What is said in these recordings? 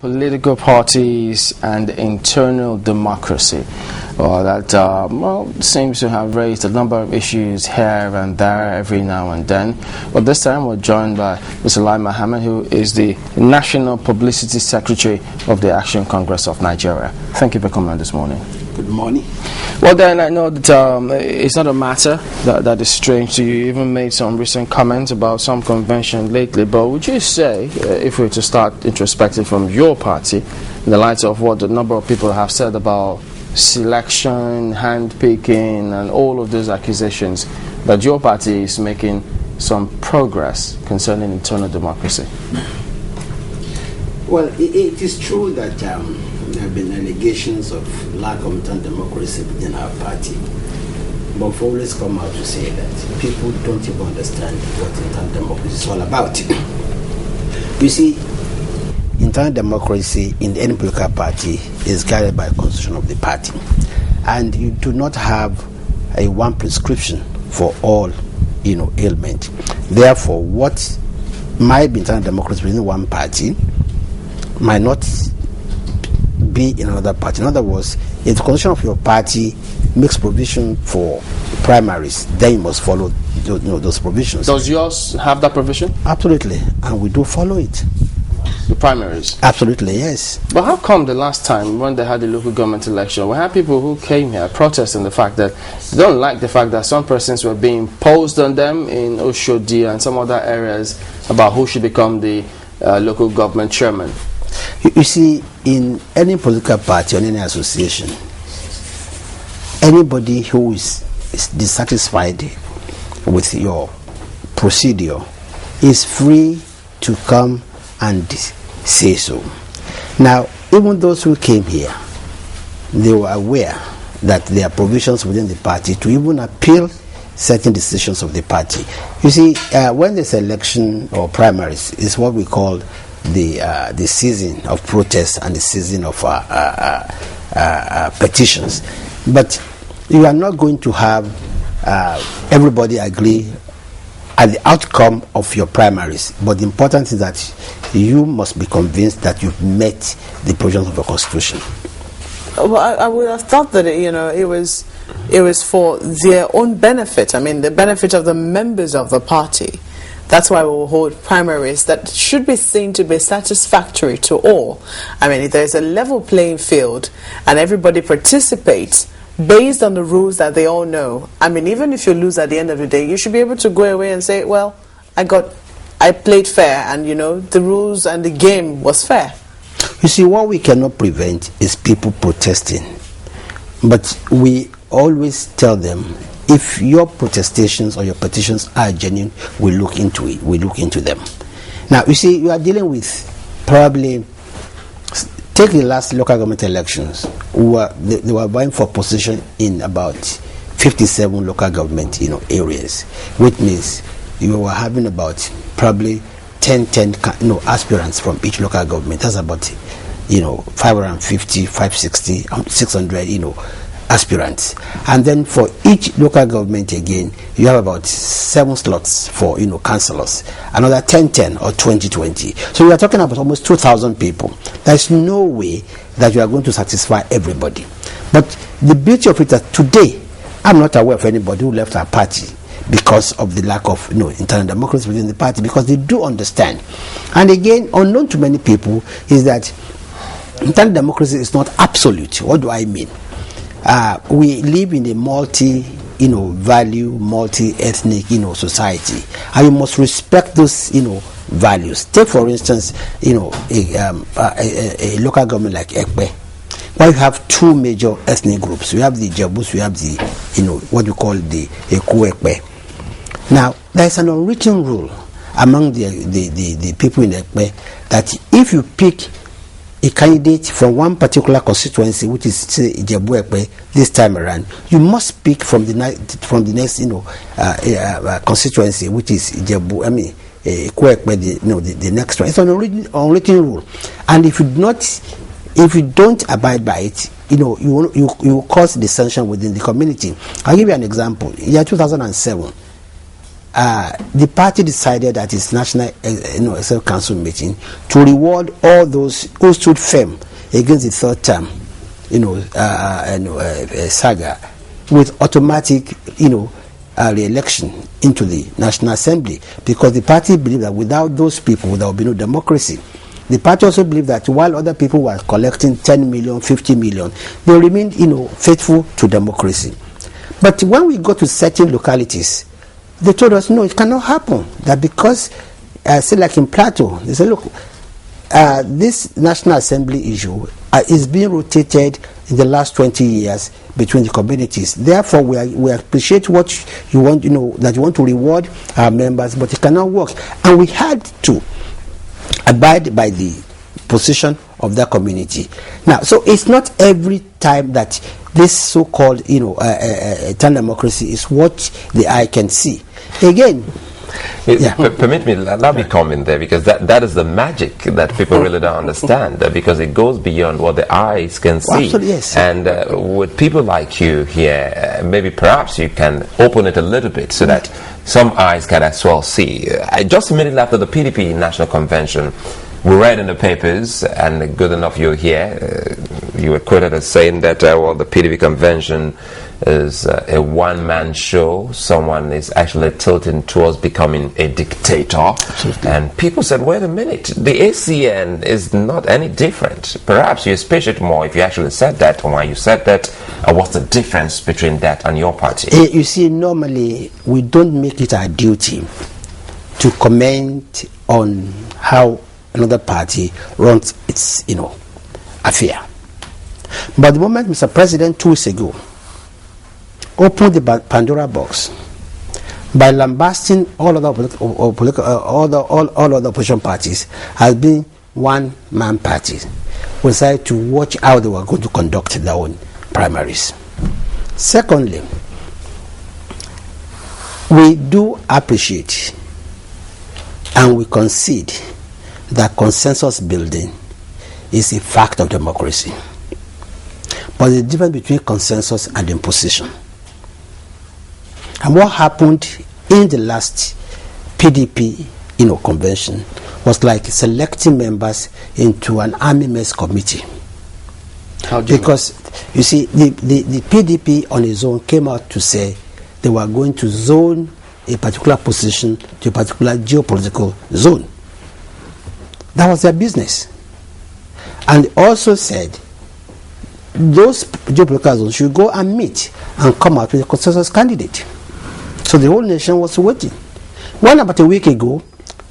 Political parties and internal democracy. Well, that seems to have raised a number of issues here and there every now and then. But this time we're joined by Mr. Lai Mohammed, who is the National Publicity Secretary of the Action Congress of Nigeria. Thank you for coming on this morning. Good morning. Well, then, I know that it's not a matter that is strange to you. You even made some recent comments about some convention lately. But would you say, if we were to start introspective from your party, in the light of what a number of people have said about selection, handpicking, and all of those accusations, that your party is making some progress concerning internal democracy? Well, it is true that there have been allegations of lack of internal democracy within our party. But we've always come out to say that people don't even understand what internal democracy is all about. You see, internal democracy in any political party is guided by the constitution of the party. And you do not have a one prescription for all, ailment. Therefore, what might be internal democracy within one party might not be in another party. In other words, if the constitution of your party makes provision for primaries, then you must follow those provisions. Does yours have that provision? Absolutely, and we do follow it. The primaries? Absolutely, yes. But how come the last time when they had the local government election, we had people who came here protesting the fact that they don't like the fact that some persons were being imposed on them in Oshodi and some other areas about who should become the local government chairman? You see, in any political party or any association, anybody who is dissatisfied with your procedure is free to come and say so. Now, even those who came here, they were aware that there are provisions within the party to even appeal certain decisions of the party. You see, when there's election or primaries, it's what we call the season of protests and the season of petitions. But you are not going to have everybody agree at the outcome of your primaries. But the important thing is that you must be convinced that you've met the provisions of the Constitution. Well, I would have thought that it was for their own benefit. I mean, the benefit of the members of the party. That's why we will hold primaries that should be seen to be satisfactory to all. I mean, if there's a level playing field and everybody participates based on the rules that they all know, I mean, even if you lose at the end of the day, you should be able to go away and say, well, I played fair, and the rules and the game was fair. You see, what we cannot prevent is people protesting. But we always tell them, if your protestations or your petitions are genuine, we look into it. We look into them. Now, you see, you are dealing with probably, take the last local government elections. They were vying for position in about 57 local government areas, which means you were having about probably 10 aspirants from each local government. That's about 550, 560, 600 aspirants. And then for each local government again, you have about 7 slots for councillors, another 10 or 20. So we are talking about almost 2,000 people. There's no way that you are going to satisfy everybody. But the beauty of it is that today I'm not aware of anybody who left our party because of the lack of internal democracy within the party, because they do understand. And again, unknown to many people is that internal democracy is not absolute. What do I mean? We live in a multi-value, multi-ethnic, society, and you must respect those, values. Take, for instance, a local government like Ekpe, where you have 2 major ethnic groups. We have the Jabus, we have the, what you call the Eku Ekpe. Now, there is an unwritten rule among the people in Ekpe that if you pick a candidate from one particular constituency, which is say Ijebu Ekpe, this time around, you must pick from the next constituency, which is Ijebu. I mean, Ekpe, the next one. It's an unwritten rule, and if you don't abide by it, you will cause dissension within the community. I'll give you an example. In year 2007, the party decided at its national executive council meeting to reward all those who stood firm against the third term, saga, with automatic, re-election into the National Assembly, because the party believed that without those people there would be no democracy. The party also believed that while other people were collecting 10 million, 50 million, they remained, faithful to democracy. But when we go to certain localities, they told us, no, it cannot happen. That because, say like in Plateau, they said, look, this National Assembly issue is being rotated in the last 20 years between the communities. Therefore, we appreciate what you want, that you want to reward our members, but it cannot work. And we had to abide by the position of that community. Now, so it's not every time that this so-called, turn democracy is what the eye can see. Again, permit me, allow me comment there, because that is the magic that people really don't understand, because it goes beyond what the eyes can see. Absolutely, yes. And with people like you here, maybe perhaps you can open it a little bit so that some eyes can as well see. Just immediately after the PDP National Convention, we read in the papers, and good enough you're here, you were quoted as saying that, the PDP convention is a one-man show. Someone is actually tilting towards becoming a dictator. Absolutely. And people said, wait a minute, the ACN is not any different. Perhaps you appreciate more if you actually said that, and why you said that, what's the difference between that and your party? You see, normally we don't make it our duty to comment on how another party runs its, affair. But the moment Mr. President 2 weeks ago opened the Pandora box by lambasting all other opposition parties as being one-man parties, we decided to watch how they were going to conduct their own primaries. Secondly, we do appreciate and we concede that consensus building is a fact of democracy. But the difference between consensus and imposition. And what happened in the last PDP convention was like selecting members into an army mess committee. Because you see, the PDP on its own came out to say they were going to zone a particular position to a particular geopolitical zone. That was their business. And they also said those geopolitical zones should go and meet and come out with a consensus candidate. So the whole nation was waiting. When about a week ago,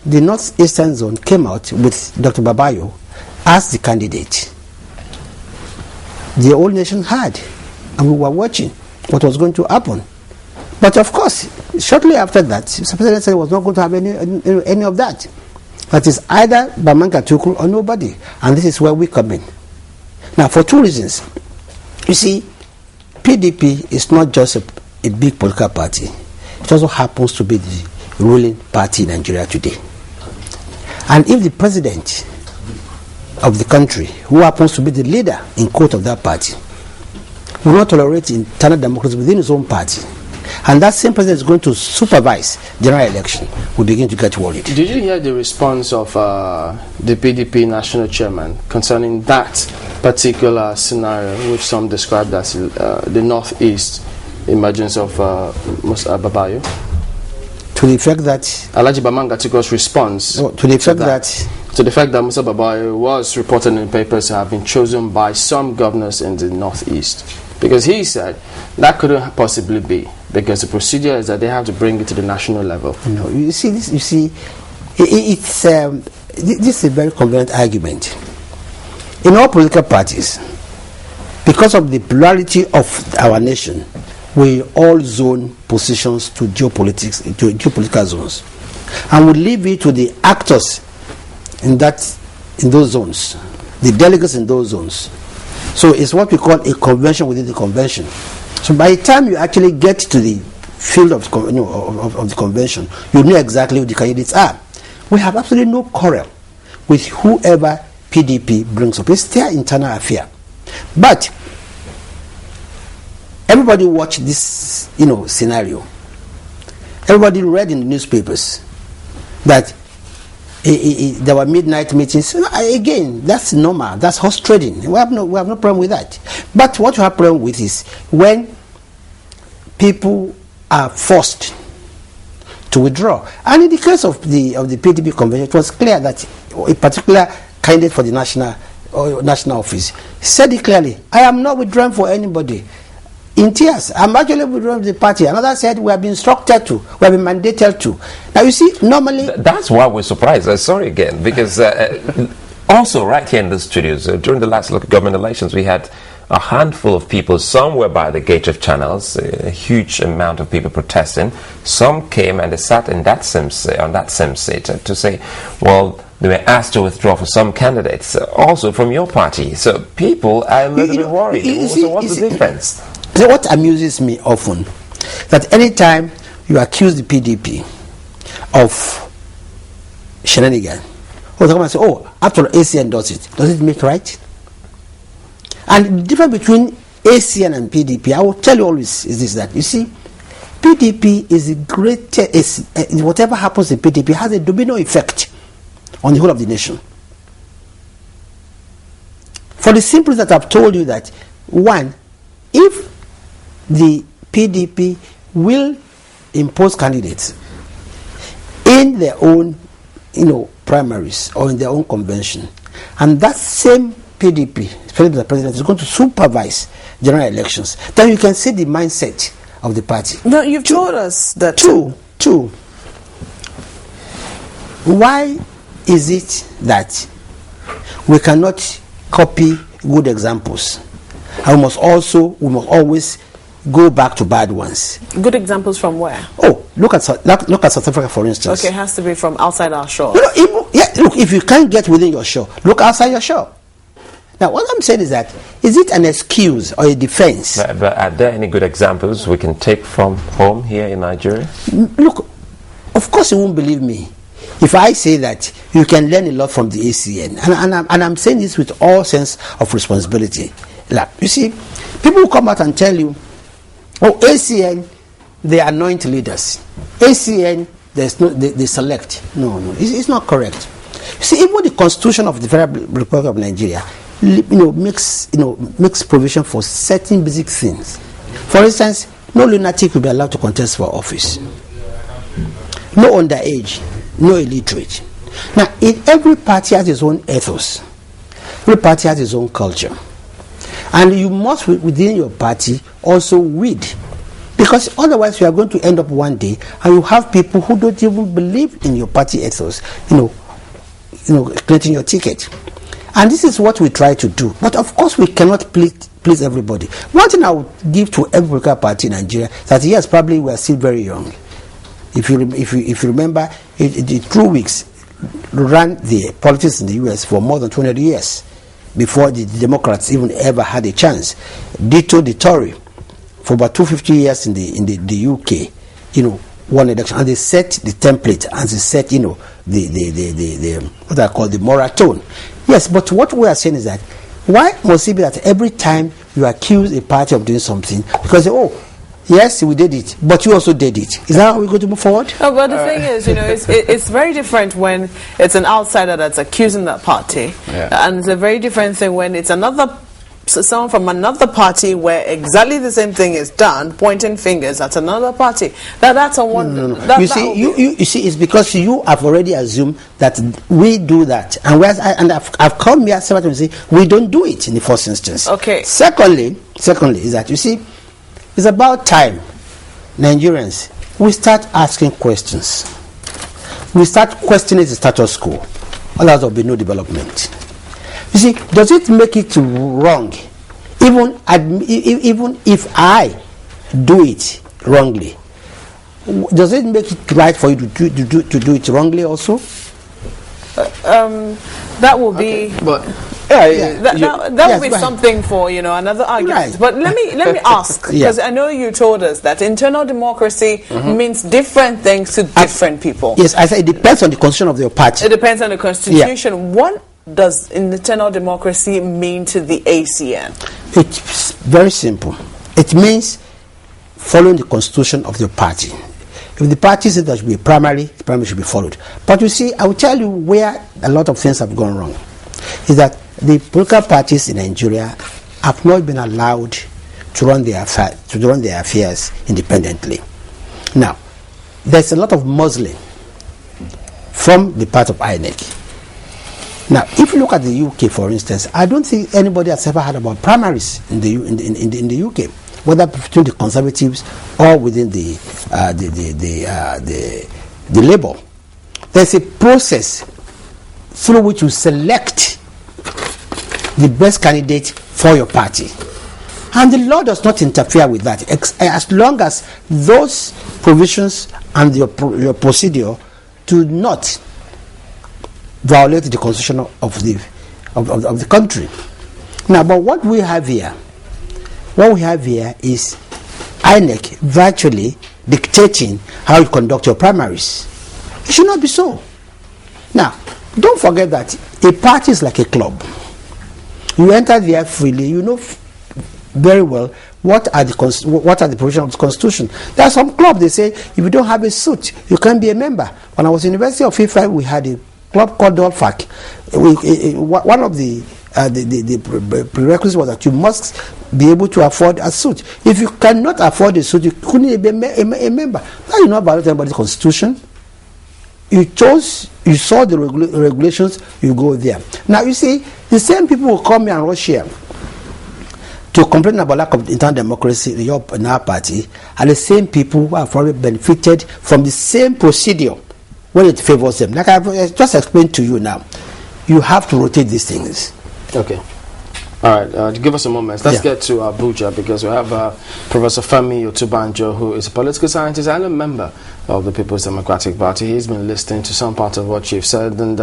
the Northeastern Zone came out with Dr. Babayo as the candidate. The whole nation had, and we were watching what was going to happen. But of course, shortly after that, the President said he was not going to have any of that. That is either Bamanga Tukul or nobody. And this is where we come in. Now, for two reasons. You see, PDP is not just a big political party. It also happens to be the ruling party in Nigeria today. And if the president of the country, who happens to be the leader in court of that party, will not tolerate internal democracy within his own party, and that same president is going to supervise general election, we begin to get worried. Did you hear the response of the PDP national chairman concerning that particular scenario, which some described as the Northeast emergence of Musa Babayo? To the effect that Alhaji Bamanga Tukur's response to the effect that Musa Babayo was reported in the papers to have been chosen by some governors in the Northeast, because he said that couldn't possibly be, because the procedure is that they have to bring it to the national level. No, you see this. You see, this is a very convenient argument. In all political parties, because of the plurality of our nation, we all zone positions to geopolitics, to geopolitical zones, and we leave it to the actors in those zones, the delegates in those zones. So it's what we call a convention within the convention. So by the time you actually get to the field of the convention, you know exactly who the candidates are. We have absolutely no quarrel with whoever PDP brings up. It's their internal affair. But everybody watch this, scenario. Everybody read in the newspapers that there were midnight meetings. Again, that's normal. That's horse trading. We have no problem with that. But what you have problem with is when people are forced to withdraw. And in the case of the PDP convention, it was clear that a particular candidate for the national office said it clearly, I am not withdrawing for anybody. In tears, I'm actually withdrawing the party. Another said, we have been instructed to, we have been mandated to. Now you see, normally... That's why we're surprised. Sorry again, because also right here in the studios, during the last local government elections, we had a handful of people. Some were by the gate of channels, a huge amount of people protesting. Some came and they sat in that same seat to say, well, they were asked to withdraw for some candidates, also from your party. So people are a little bit worried. So what's the difference? So what amuses me often, that any time you accuse the PDP of shenanigans, or they come and say, oh, after ACN does it make right? And the difference between ACN and PDP, I will tell you always, is this, that you see, PDP is the greatest, whatever happens in PDP has a domino effect on the whole of the nation. For the simple that I've told you that, one, if the PDP will impose candidates in their own, primaries or in their own convention, and that same PDP, especially the president, is going to supervise general elections, then you can see the mindset of the party. No, you've told us that. Two. Why is it that we cannot copy good examples, and we must always go back to bad ones? Good examples from where? Oh, look at South Africa, for instance. Okay, it has to be from outside our shore. Look, if you can't get within your shore, look outside your shore. Now, what I'm saying is that, is it an excuse or a defense? But are there any good examples we can take from home here in Nigeria? Look, of course you won't believe me if I say that you can learn a lot from the ACN. And I'm saying this with all sense of responsibility. Like, you see, people will come out and tell you, oh, ACN, they anoint leaders. ACN, they select. No, it's not correct. You see, even the Constitution of the Federal Republic of Nigeria, makes provision for certain basic things. For instance, no lunatic will be allowed to contest for office. No underage, no illiterate. Now, every party has its own ethos. Every party has its own culture. And you must, within your party, also weed. Because otherwise you are going to end up one day and you have people who don't even believe in your party ethos, collecting your ticket. And this is what we try to do. But of course we cannot please everybody. One thing I would give to every political party in Nigeria, that yes, probably we are still very young. If you remember, the True Weeks ran the politics in the US for more than 200 years before the Democrats even ever had a chance. Ditto the Tory for about 250 years in the UK, one election, and they set the template and they set the what I call the moral tone. Yes, but what we are saying is that why must it be that every time you accuse a party of doing something, because yes, we did it, but you also did it. Is that how we're going to move forward? No, but the thing is, it's very different when it's an outsider that's accusing that party, and it's a very different thing when it's someone from another party where exactly the same thing is done, pointing fingers at another party. That's a one. No. You see, it's because you have already assumed that we do that, and I've come here several times and say we don't do it in the first instance. Okay. Secondly, is that you see, it's about time Nigerians we start asking questions. We start questioning the status quo. Otherwise, there will be no development. You see, does it make it wrong, even if I do it wrongly? Does it make it right for you to do it wrongly also? That will be. But that will be something for another argument. Right. But let me ask, because I know you told us that internal democracy means different things to different people. Yes, I say it depends on the constitution of your party. It depends on the constitution. What does internal democracy mean to the ACN? It's very simple. It means following the constitution of your party. If the party says there should be a primary, the primary should be followed. But you see, I will tell you where a lot of things have gone wrong. Is that the political parties in Nigeria have not been allowed to run their affairs independently. Now, there's a lot of muzzling from the part of INEC. Now, if you look at the UK, for instance, I don't think anybody has ever heard about primaries in the UK, whether between the Conservatives or within the Labour. There's a process through which you select the best candidate for your party. And the law does not interfere with that, as long as those provisions and your procedure do not violate the constitution of the country. Now, but what we have here is INEC virtually dictating how you conduct your primaries. It should not be so. Now, don't forget that a party is like a club. You enter there freely. You know very well what are the provisions of the constitution. There are some clubs, they say if you don't have a suit, you can't be a member. When I was in the University of Ife, we had a club called Dolfac. One of the prerequisites was that you must be able to afford a suit. If you cannot afford a suit, you couldn't be a member. Now you know about anybody's constitution. You saw the regulations, you go there. Now you see, the same people who come here and rush here to complain about lack of internal democracy in our party are the same people who have probably benefited from the same procedure when it favors them. Like I've just explained to you now, you have to rotate these things. Okay. All right, give us a moment. Let's get to Abuja, because we have Professor Femi Otubanjo, who is a political scientist and a member of the People's Democratic Party. He's been listening to some part of what you've said. And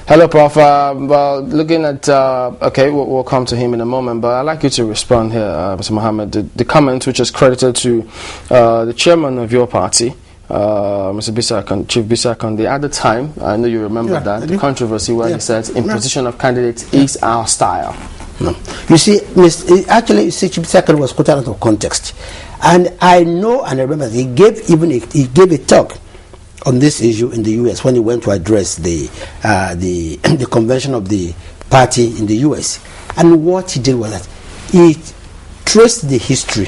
hello, Prof. Well, looking at, okay, we'll come to him in a moment, but I'd like you to respond here, Mr. Mohammed. The comment which is credited to the chairman of your party, Mr. Bisakon, Chief Bisakon, at the time, I know you remember that, the controversy where he said imposition of candidates is our style. No. You see, actually, Chief Bisakon was quoted out of context. And I know and I remember he gave a talk on this issue in the US when he went to address the convention of the party in the US. And what he did was that he traced the history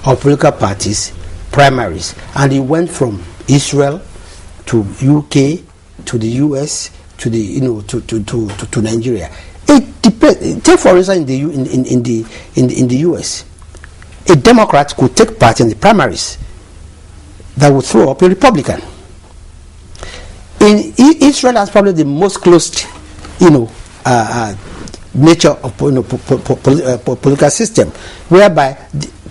of political parties, primaries, and he went from Israel to UK to the US to the to Nigeria. It depends. Take for instance in the US, a Democrat could take part in the primaries that would throw up a Republican. In Israel, that's probably the most closed, nature of political system, whereby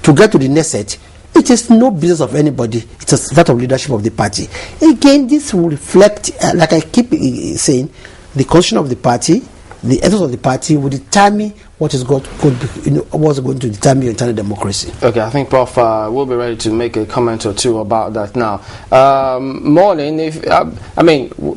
to get to the Knesset, it is no business of anybody. It is that of leadership of the party. Again, this will reflect, like I keep saying, the constitution of the party. The essence of the party will determine what's going to determine internal democracy. Okay, I think Prof. Will be ready to make a comment or two about that now. Morning,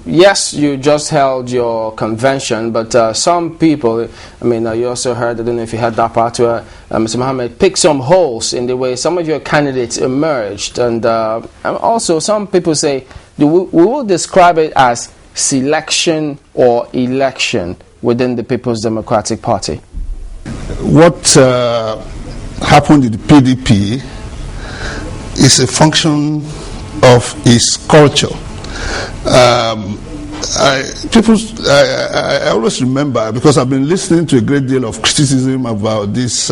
yes, you just held your convention, but some people, you also heard, I don't know if you heard that part where Mr. Mohammed picked some holes in the way some of your candidates emerged, and also some people say we will describe it as selection or election within the People's Democratic Party. What happened in the PDP is a function of its culture. I always remember, because I've been listening to a great deal of criticism about this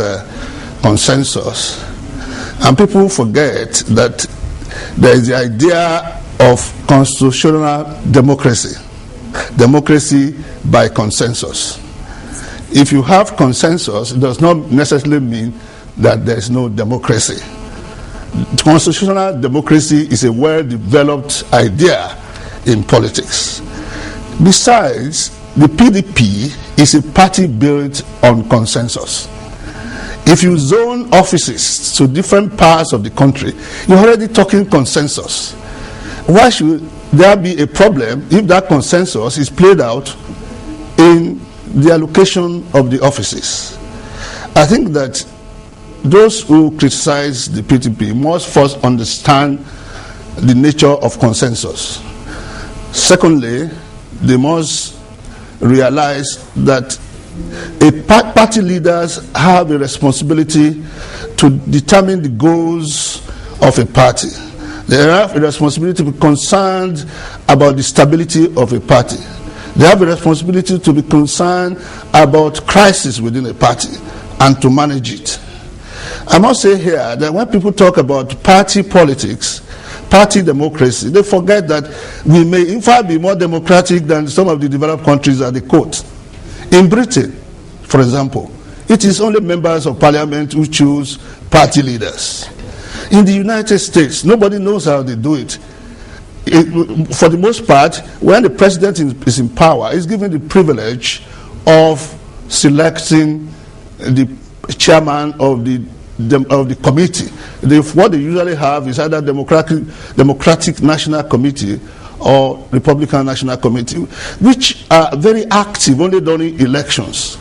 consensus, and people forget that there is the idea of constitutional democracy by consensus. If you have consensus, it does not necessarily mean that there is no democracy. Constitutional democracy is a well-developed idea in politics. Besides, the PDP is a party built on consensus. If you zone offices to different parts of the country, you're already talking consensus. Why should there be a problem if that consensus is played out in the allocation of the offices? I think that those who criticize the PDP must first understand the nature of consensus. Secondly, they must realize that party leaders have a responsibility to determine the goals of a party. They have a responsibility to be concerned about the stability of a party. They have a responsibility to be concerned about crisis within a party and to manage it. I must say here that when people talk about party politics, party democracy, they forget that we may in fact be more democratic than some of the developed countries at the court. In Britain, for example, it is only members of parliament who choose party leaders. In the United States, nobody knows how they do it. For the most part, when the president is in power, he's given the privilege of selecting the chairman of the committee. What they usually have is either Democratic National Committee or Republican National Committee, which are very active only during elections.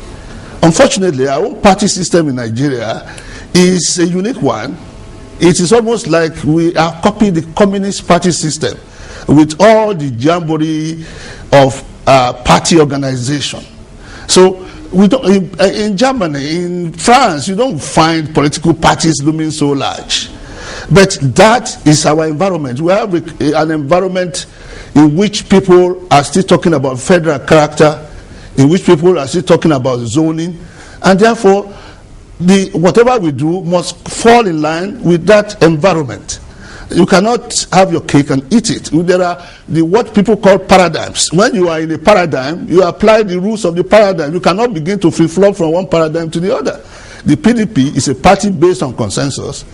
Unfortunately, our own party system in Nigeria is a unique one. It is almost like we are copying the communist party system with all the jamboree of party organization. So we don't, in Germany, in France, you don't find political parties looming so large. But that is our environment. We have an environment in which people are still talking about federal character, in which people are still talking about zoning, and therefore whatever we do must fall in line with that environment. You cannot have your cake and eat it. There are what people call paradigms. When you are in a paradigm, you apply the rules of the paradigm. You cannot begin to flip-flop from one paradigm to the other. The PDP is a party based on consensus,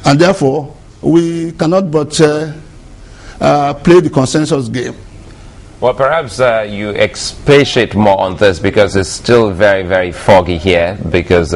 and therefore we cannot but play the consensus game. Well, perhaps you expatiate more on this because it's still very, very foggy here. Because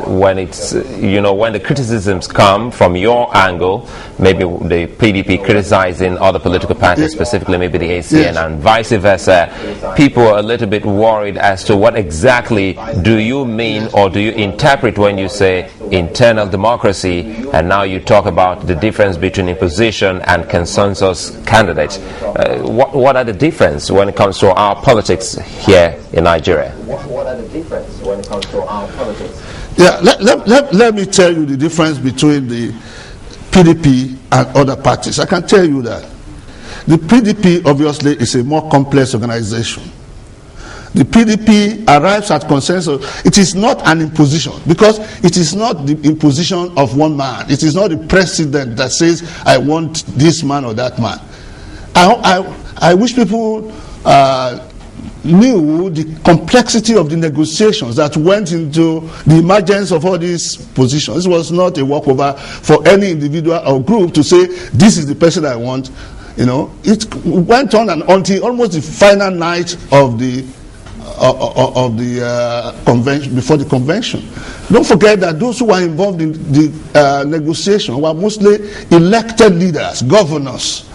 when it's, when the criticisms come from your angle, maybe the PDP criticizing other political parties, specifically maybe the ACN, and vice versa, people are a little bit worried as to what exactly do you mean or do you interpret when you say internal democracy, and now you talk about the difference between imposition and consensus candidates. What are the difference when it comes to our politics here in Nigeria? What are the difference when it comes to our politics? Yeah, let me tell you the difference between the PDP and other parties. I can tell you that the PDP obviously is a more complex organization. The PDP arrives at consensus. It is not an imposition, because it is not the imposition of one man. It is not the president that says, I want this man or that man. I wish people knew the complexity of the negotiations that went into the emergence of all these positions. It was not a walkover for any individual or group to say, this is the person I want. It went on and until almost the final night of the convention, before the convention. Don't forget that those who were involved in the negotiation were mostly elected leaders, governors,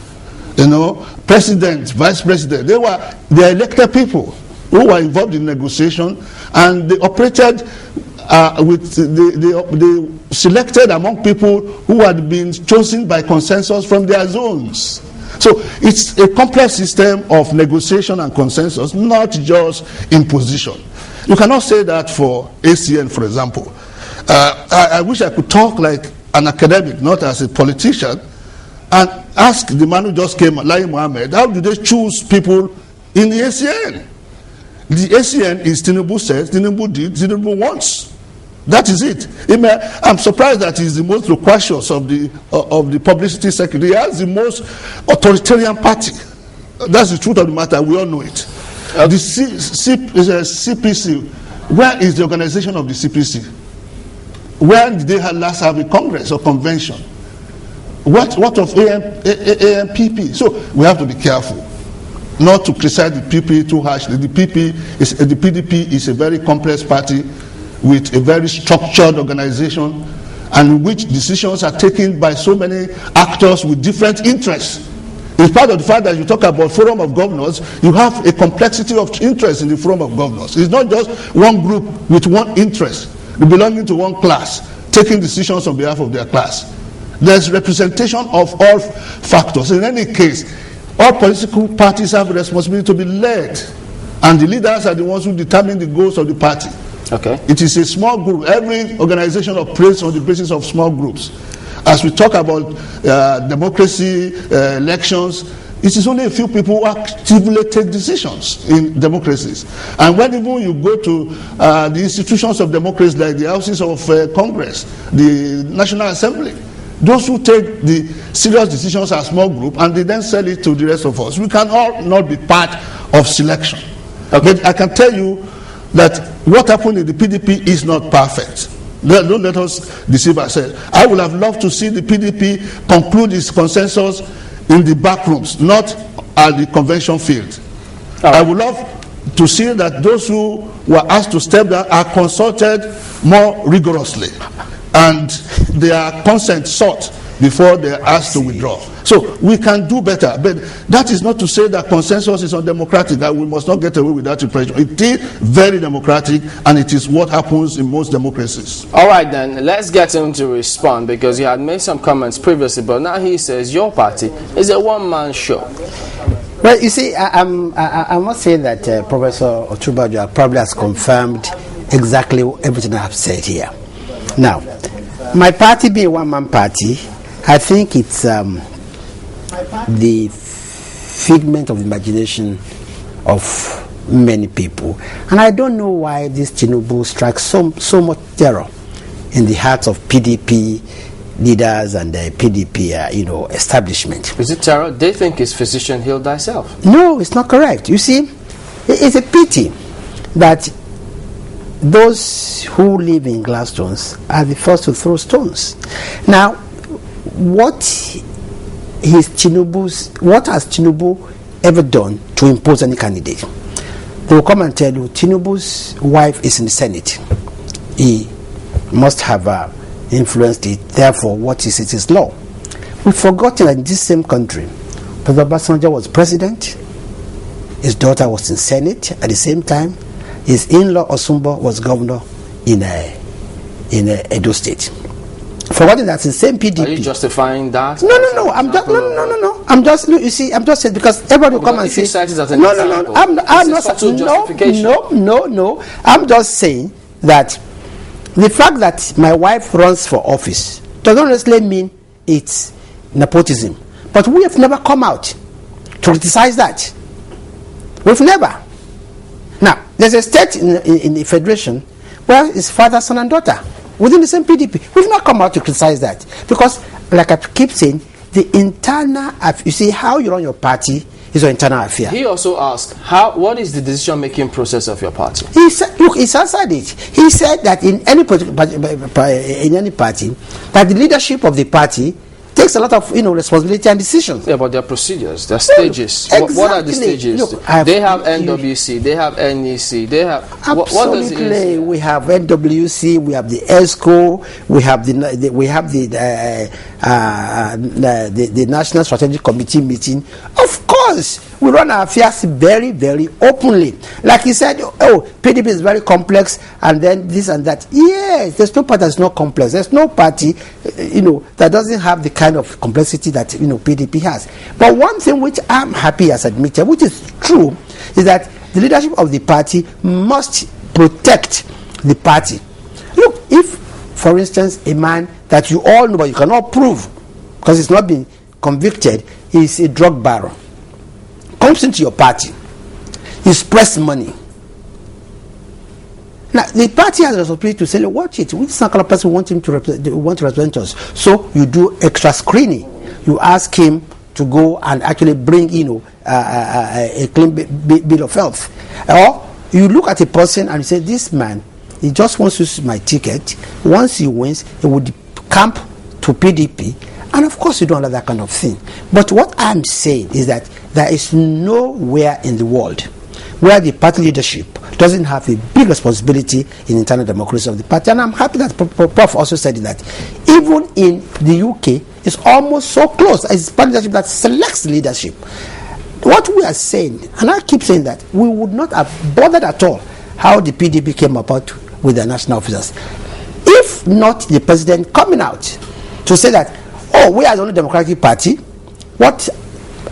president, vice president. They are elected people who were involved in negotiation, and they operated they selected among people who had been chosen by consensus from their zones. So it's a complex system of negotiation and consensus, not just imposition. You cannot say that for ACN, for example. I wish I could talk like an academic, not as a politician, and ask the man who just came, Lai Mohammed, how do they choose people in the ACN? The ACN is Tinubu says, Tinubu did, Tinubu wants. That is it. I'm surprised that he's the most loquacious of the publicity secretary. He has the most authoritarian party. That's the truth of the matter. We all know it. The CPC, where is the organization of the CPC? Where did they last have a congress or convention? What of AMPP? So we have to be careful not to criticize the PP too harshly. The PDP is a very complex party with a very structured organization, and in which decisions are taken by so many actors with different interests. It's part of the fact that you talk about forum of governors, you have a complexity of interests in the forum of governors. It's not just one group with one interest, belonging to one class, taking decisions on behalf of their class. There's representation of all factors. In any case, all political parties have a responsibility to be led, and the leaders are the ones who determine the goals of the party. Okay. It is a small group. Every organization operates on the basis of small groups. As we talk about democracy, elections, it is only a few people who actively take decisions in democracies. And when even you go to the institutions of democracy, like the houses of Congress, the National Assembly, those who take the serious decisions are a small group, and they then sell it to the rest of us. We can all not be part of selection. Okay. But I can tell you that what happened in the PDP is not perfect. Don't let us deceive ourselves. I would have loved to see the PDP conclude its consensus in the back rooms, not at the convention field. I would love to see that those who were asked to step down are consulted more rigorously, and their consent sought before they are asked to withdraw. So we can do better, but that is not to say that consensus is undemocratic, that we must not get away with that impression. It is very democratic, and it is what happens in most democracies. All right, then, let's get him to respond, because he had made some comments previously, but now he says your party is a one-man show. Well, you see, I must say that Professor Oturbajo probably has confirmed exactly everything I have said here. Now, my party being a one-man party, I think it's the figment of imagination of many people, and I don't know why this Tinubu strikes so much terror in the hearts of PDP leaders and the PDP, establishment. Is it terror? They think it's physician heal thyself. No, it's not correct. You see, it's a pity that those who live in Gladstones are the first to throw stones. Now, what has Tinubu ever done to impose any candidate? They will come and tell you Tinubu's wife is in the Senate. He must have influenced it. Therefore, what is it is law. We've forgotten that in this same country, President Obasanjo was president. His daughter was in Senate at the same time. His in-law Osumbo was governor in Edo State. Forgetting that the same PDP. Are you justifying that? No. I'm just you see. I'm just saying because everybody will come and say no. I'm not. No. I'm just saying that the fact that my wife runs for office doesn't necessarily mean it's nepotism. But we have never come out to criticize that. We've never. Now, there's a state in the federation where it's father, son, and daughter within the same PDP. We've not come out to criticize that because, like I keep saying, the internal, you see, how you run your party is your internal affair. He also asked, what is the decision-making process of your party? He said, look, he's answered it. He said that in any party, that the leadership of the party takes a lot of responsibility and decisions. Yeah, but there are procedures, there are stages. Exactly. What are the stages? Look, they have NWC, they have NEC, they have. Absolutely, what does it we have NWC, we have the ESCO, we have the National Strategic Committee meeting. Of course, we run our affairs very, very openly. Like he said, PDP is very complex, and then this and that. Yes, there's no party that's not complex. There's no party, that doesn't have the kind of complexity that PDP has. But one thing which I'm happy as admitted, which is true, is that the leadership of the party must protect the party. Look, if, for instance, a man that you all know but you cannot prove because he's not been convicted, is a drug baron, comes into your party, he's pressed money. Now, the party has a responsibility to say, look, watch it. Which kind of person want him to represent us? So you do extra screening. You ask him to go and actually bring, a clean bill of health. Or you look at a person and you say, this man, he just wants to use my ticket. Once he wins, he would camp to PDP. And of course, you don't allow that kind of thing. But what I'm saying is that there is nowhere in the world where the party leadership doesn't have a big responsibility in internal democracy of the party. And I'm happy that Prof also said that even in the UK, it's almost so close. It's party leadership that selects leadership. What we are saying, and I keep saying that, we would not have bothered at all how the PDP came about with their national officers. If not the president coming out to say that oh, we are the only democratic party. What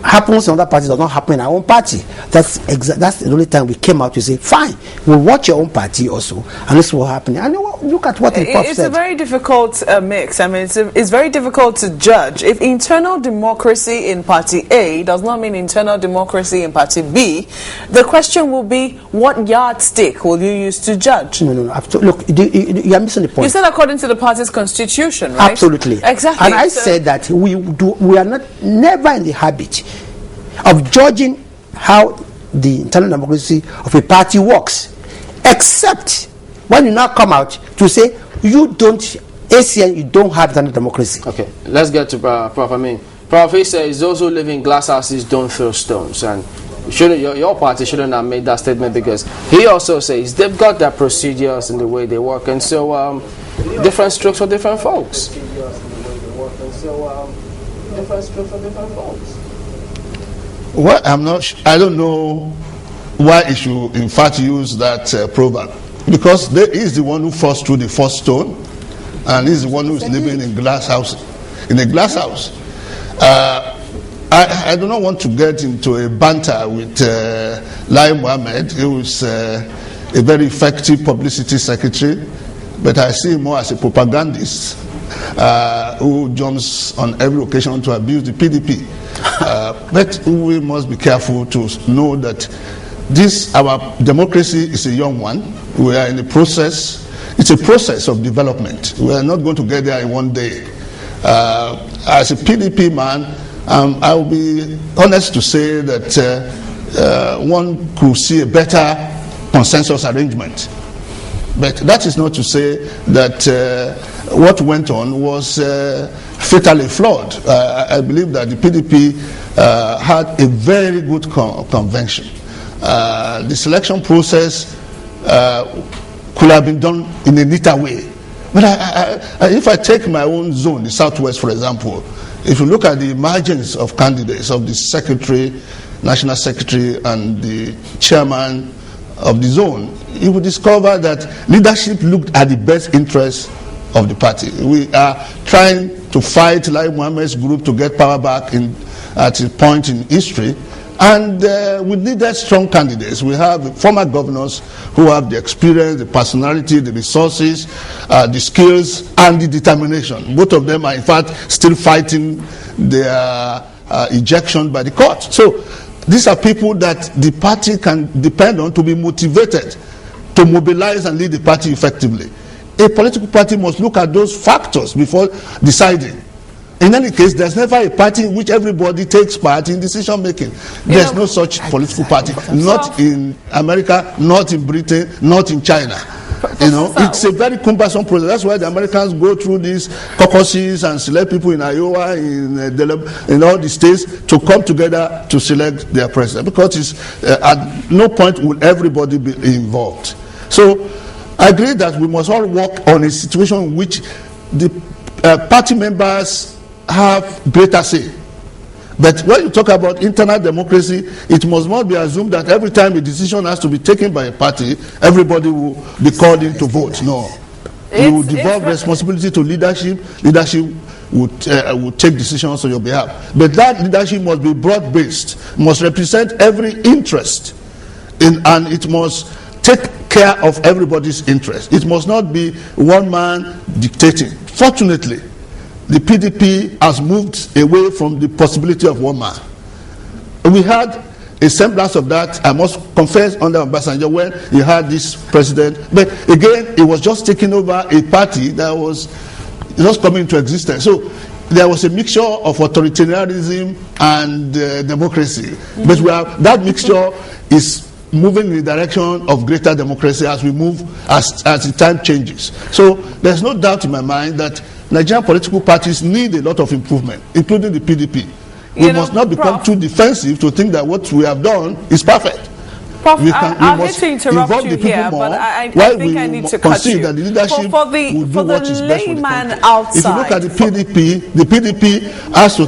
happens in other parties does not happen in our own party. That's the only time we came out to say, fine, we'll watch your own party also, and this will happen. And look at what the Prof It's said. a very difficult mix. I mean, it's very difficult to judge. If internal democracy in Party A does not mean internal democracy in Party B, the question will be, what yardstick will you use to judge? No. Look, you are missing the point. You said according to the party's constitution, right? Absolutely. Exactly. And I said that we are never in the habit of judging how the internal democracy of a party works, except when you now come out to say you don't, ACN, you don't have internal democracy. Okay, let's get to Prof. I mean, Prof. He says those who live in glass houses don't throw stones, and your party shouldn't have made that statement, because he also says they've got their procedures in the way they work, and so different strokes for different folks. Well, I don't know why he should in fact use that proverb, because he is the one who forced through the first stone, and he's the one who is living in a glass house. I do not want to get into a banter with Lai Mohammed, who is a very effective publicity secretary, but I see him more as a propagandist who jumps on every occasion to abuse the PDP. But we must be careful to know that our democracy is a young one. We are in the process. It's a process of development. We are not going to get there in one day. As a PDP man, I will be honest to say that one could see a better consensus arrangement. But that is not to say that what went on was fatally flawed. I believe that the PDP had a very good convention. The selection process could have been done in a neater way. But if I take my own zone, the Southwest, for example, if you look at the margins of candidates, of the secretary, national secretary, and the chairman of the zone, you will discover that leadership looked at the best interests of the party. We are trying to fight Lai Mohammed's group to get power back at a point in history, and we needed strong candidates. We have former governors who have the experience, the personality, the resources, the skills, and the determination. Both of them are in fact still fighting their ejection by the court. So these are people that the party can depend on to be motivated to mobilize and lead the party effectively. A political party must look at those factors before deciding. In any case, there's never a party in which everybody takes part in decision making. There's no such political party. Not in America, not in Britain, not in China. It's a very cumbersome process. That's why the Americans go through these caucuses and select people in Iowa, in all the states, to come together to select their president. Because at no point will everybody be involved. So I agree that we must all work on a situation in which the party members have greater say. But when you talk about internal democracy, it must not be assumed that every time a decision has to be taken by a party, everybody will be called in to vote. No. You will devolve responsibility to leadership. Leadership would take decisions on your behalf. But that leadership must be broad-based, must represent every interest, and it must take care of everybody's interest. It must not be one man dictating. Fortunately, the PDP has moved away from the possibility of one man. We had a semblance of that, I must confess, under Obasanjo when he had this president. But again, it was just taking over a party that was just coming into existence. So there was a mixture of authoritarianism and democracy. Mm-hmm. But that mixture is moving in the direction of greater democracy as we move, as the time changes. So there's no doubt in my mind that Nigerian political parties need a lot of improvement, including the PDP. We must not become too defensive to think that what we have done is perfect. Prof, I hate to interrupt you here, but I think I need to cut you. That the leadership for the layman outside. If you look at the PDP has to...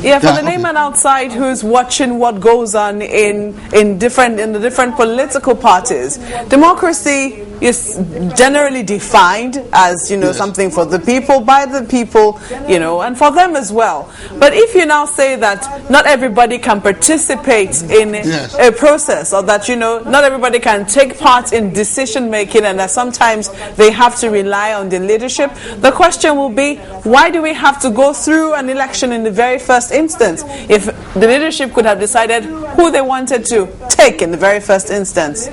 Yeah, for the layman outside who's watching what goes on in the different political parties, democracy is generally defined as, you know, something for the people, by the people, you know, and for them as well. But if you now say that not everybody can participate in a process, or that, you know, not everybody can take part in decision making, and that sometimes they have to rely on the leadership, the question will be, why do we have to go through an election in the very first instance if the leadership could have decided who they wanted to take in the very first instance?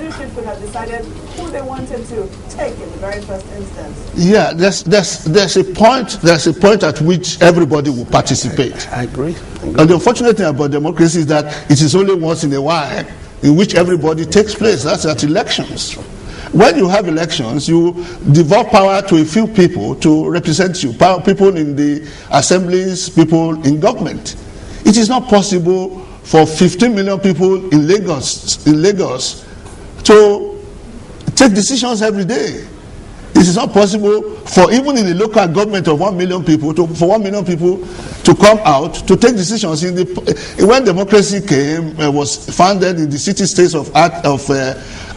Yeah, there's a point at which everybody will participate. I agree. And the unfortunate thing about democracy is that it is only once in a while in which everybody takes place. That's at elections. When you have elections, you devolve power to a few people to represent you, people in the assemblies, people in government. It is not possible for 15 million people in Lagos to take decisions every day. It is not possible for even in the local government of 1 million people for 1 million people to come out to take decisions. When democracy came, was founded in the city-states of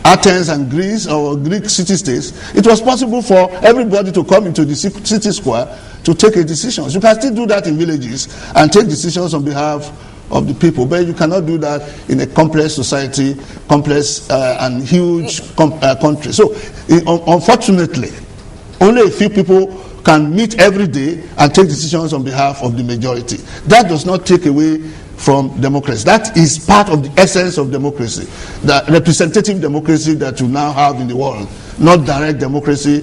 Athens and Greece, or Greek city-states, it was possible for everybody to come into the city square to take a decision. You can still do that in villages and take decisions on behalf of the people, but you cannot do that in a complex society, complex and huge country. So, unfortunately, only a few people can meet every day and take decisions on behalf of the majority. That does not take away from democracy. That is part of the essence of democracy, the representative democracy that you now have in the world, not direct democracy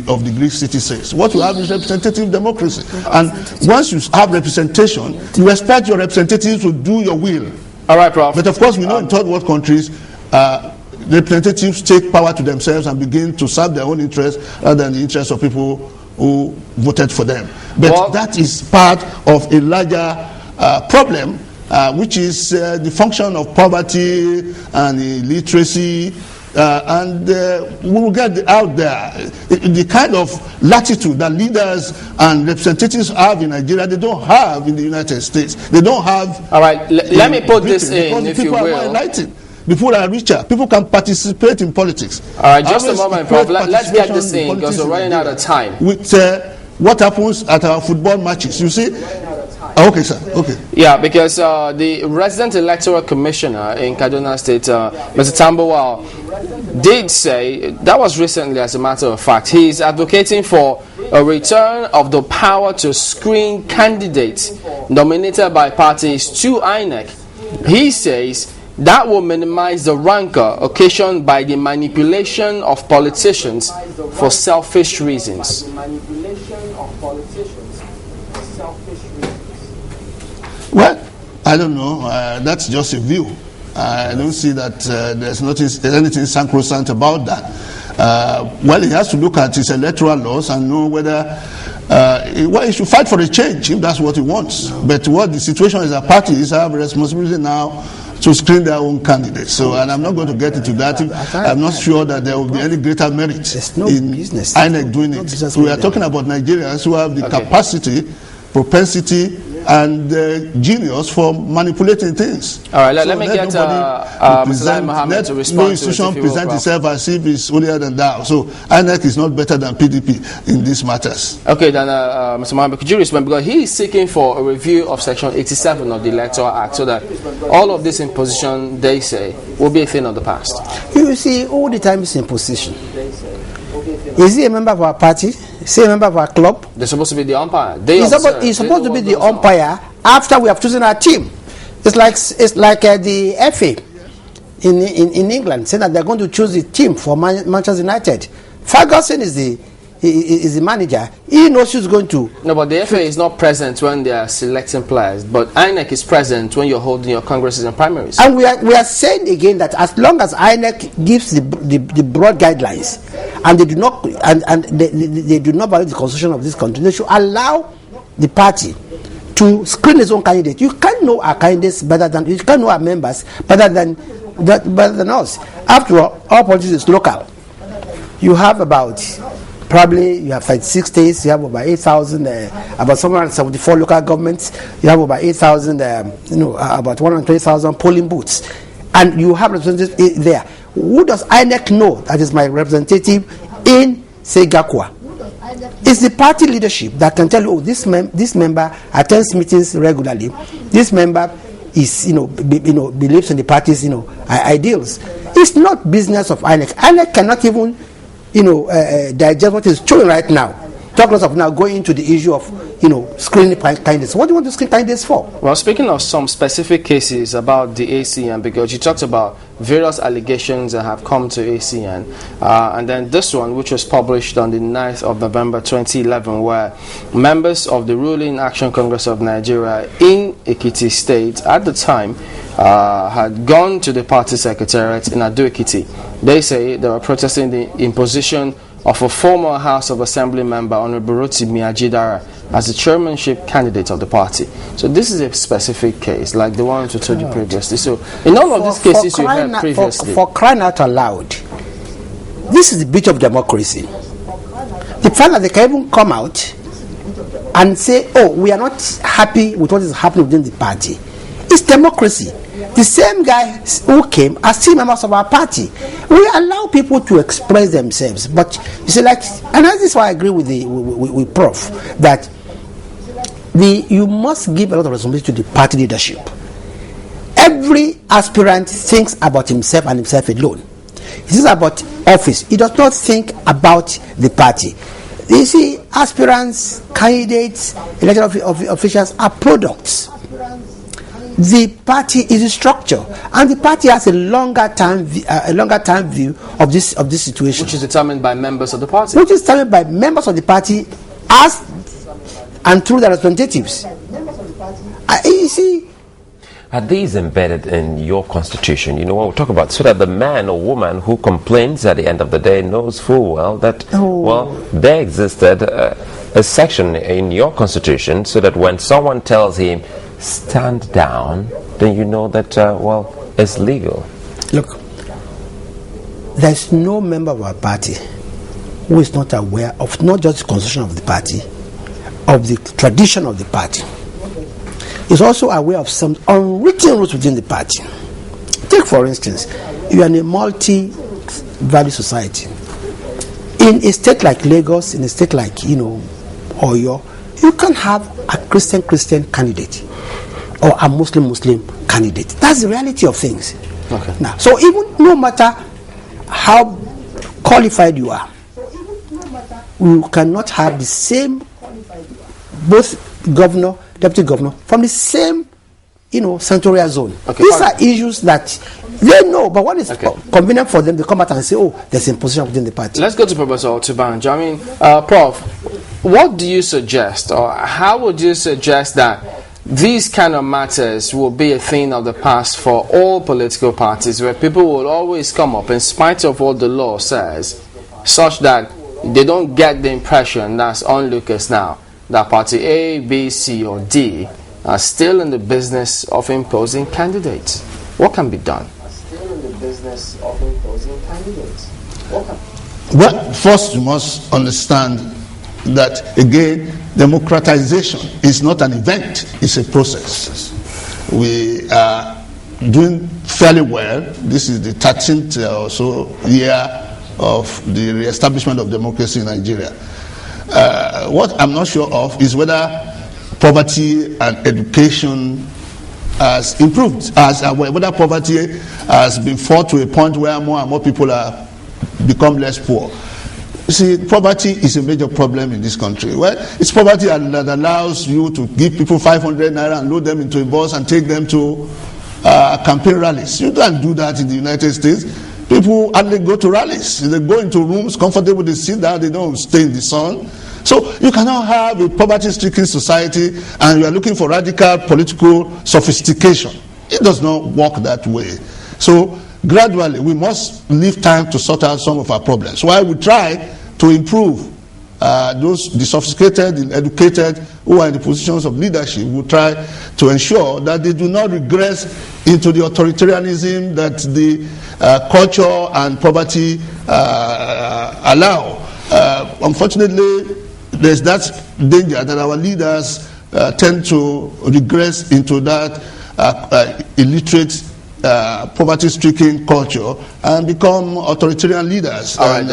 of the Greek city-states. What you have is representative democracy. And once you have representation, you expect your representatives to do your will. All right, Prof. But of course, we know in third world countries, representatives take power to themselves and begin to serve their own interests rather than the interests of people who voted for them. But that is part of a larger problem, which is the function of poverty and illiteracy, and we will get out there. The kind of latitude that leaders and representatives have in Nigeria, they don't have in the United States. They don't have. All right, let me put this in, if you will. People are more enlightened. People are richer. People can participate in politics. All right, just a moment, Prof. Let's get this in, because we're running out of time. With what happens at our football matches, you see. Okay, sir. Okay. Yeah, because the resident electoral commissioner in Kaduna State, Mr. Tambowal, did say, that was recently as a matter of fact, he is advocating for a return of the power to screen candidates nominated by parties to INEC. He says that will minimize the rancor occasioned by the manipulation of politicians for selfish reasons. Well, I don't know. That's just a view. I don't see that there's anything sacrosanct about that. Well, he has to look at his electoral laws and know whether he should fight for a change if that's what he wants. But what the situation is, a party is have a responsibility now to screen their own candidates. So, and I'm not going to get into that. I'm not sure that there will be any greater merit in INEC doing it. So we are talking about Nigerians who have the capacity, propensity, and genius for manipulating things. All right, let me get Mr. Lai Mohammed to respond no institution to present itself as if it's holier than thou. So INEC is not better than PDP in these matters. Okay, then Mr. Mohammed, could you respond? Because he is seeking for a review of Section 87 of the Electoral Act, so that all of this imposition, they say, will be a thing of the past. You see, all the time it's imposition. Is he a member of our party? Is he a member of our club? They're supposed to be the umpire. He's supposed to be the umpire after we have chosen our team. It's like the FA in England saying that they're going to choose the team for Manchester United. Ferguson is the manager. He knows who's going to. No, but the FA is not present when they are selecting players. But INEC is present when you're holding your congresses and primaries. And we are saying again that as long as INEC gives the broad guidelines, and they do not they do not violate the constitution of this country, they should allow the party to screen its own candidate. You can't know our candidates better than you can't know our members better than us. After all politics is local. You have about probably you have 36 states, you have about 8,000, about 774 local governments, you have about 8,000, about 120,000 polling booths, and you have representatives there. Who does INEC know that is my representative in, say, Gakwa? It's the party leadership that can tell you, oh, this member attends meetings regularly. This member is, believes in the party's, ideals. It's not business of INEC. INEC cannot even, digest what is showing right now. Talk less of now going into the issue of, screening candidates. What do you want to screen candidates for? Well, speaking of some specific cases about the ACN, because you talked about various allegations that have come to ACN, and then this one, which was published on the 9th of November 2011, where members of the ruling Action Congress of Nigeria in Ekiti State at the time had gone to the party secretariat in Ado Ekiti. They say they were protesting the imposition of a former House of Assembly member, Honorable Rotimi Ajidara, as the chairmanship candidate of the party. So this is a specific case, like the one I told you previously. So in all of these cases you heard previously. For crying out aloud, this is the beauty of democracy. The fact that they can even come out and say, oh, we are not happy with what is happening within the party. It's democracy. The same guy who came are still members of our party. We allow people to express themselves, but you see, and this is why I agree with Prof that you must give a lot of responsibility to the party leadership. Every aspirant thinks about himself and himself alone. He thinks about office. He does not think about the party. You see, aspirants, candidates, elected officials are products. The party is a structure, and the party has a longer time view of this situation, which is determined by members of the party. Which is determined by members of the party, as and through their representatives. You see, are these embedded in your constitution? When we talk about, so that the man or woman who complains at the end of the day knows full well that there existed a section in your constitution, so that when someone tells him stand down, then you know that it's legal. Look, there's no member of our party who is not aware of not just the constitution of the party, of the tradition of the party. Is also aware of some unwritten rules within the party. Take, for instance, you are in a multi-value society. In a state like Lagos, in a state like Oyo, you can have a Christian candidate or a Muslim candidate. That's the reality of things. Okay. Now, so even no matter how qualified you are, you cannot have the same, both governor, deputy governor, from the same, senatorial zone. Okay. These are issues that they know, but what is convenient for them to come out and say, oh, there's imposition within the party. Let's go to Professor Otubanjo. I mean, Prof, what do you suggest, or how would you suggest that these kind of matters will be a thing of the past for all political parties, where people will always come up in spite of what the law says, such that they don't get the impression that onlookers now that party A, B, C, or D are still in the business of imposing candidates? What can be done? Well, first you must understand that, again, democratization is not an event, it's a process. We are doing fairly well. This is the 13th or so year of the re-establishment of democracy in Nigeria. What I'm not sure of is whether poverty and education has improved, whether poverty has been fought to a point where more and more people are become less poor. You see, poverty is a major problem in this country. Well, it's poverty that allows you to give people 500 naira and load them into a bus and take them to campaign rallies. You don't do that in the United States. People hardly go to rallies. They go into rooms, comfortable, they sit down, they don't stay in the sun. So you cannot have a poverty-stricken society and you are looking for radical political sophistication. It does not work that way. So gradually, we must leave time to sort out some of our problems. While we try to improve the sophisticated, the educated, who are in the positions of leadership, we try to ensure that they do not regress into the authoritarianism that the culture and poverty allow. unfortunately, there's that danger that our leaders tend to regress into that illiterate, poverty-stricken culture and become authoritarian leaders. And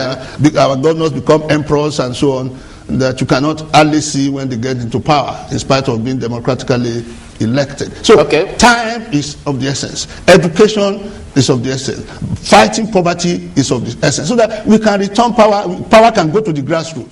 our governors become emperors and so on, that you cannot hardly see when they get into power, in spite of being democratically elected. So time is of the essence. Education is of the essence. Fighting poverty is of the essence. So that we can return power, power can go to the grassroots.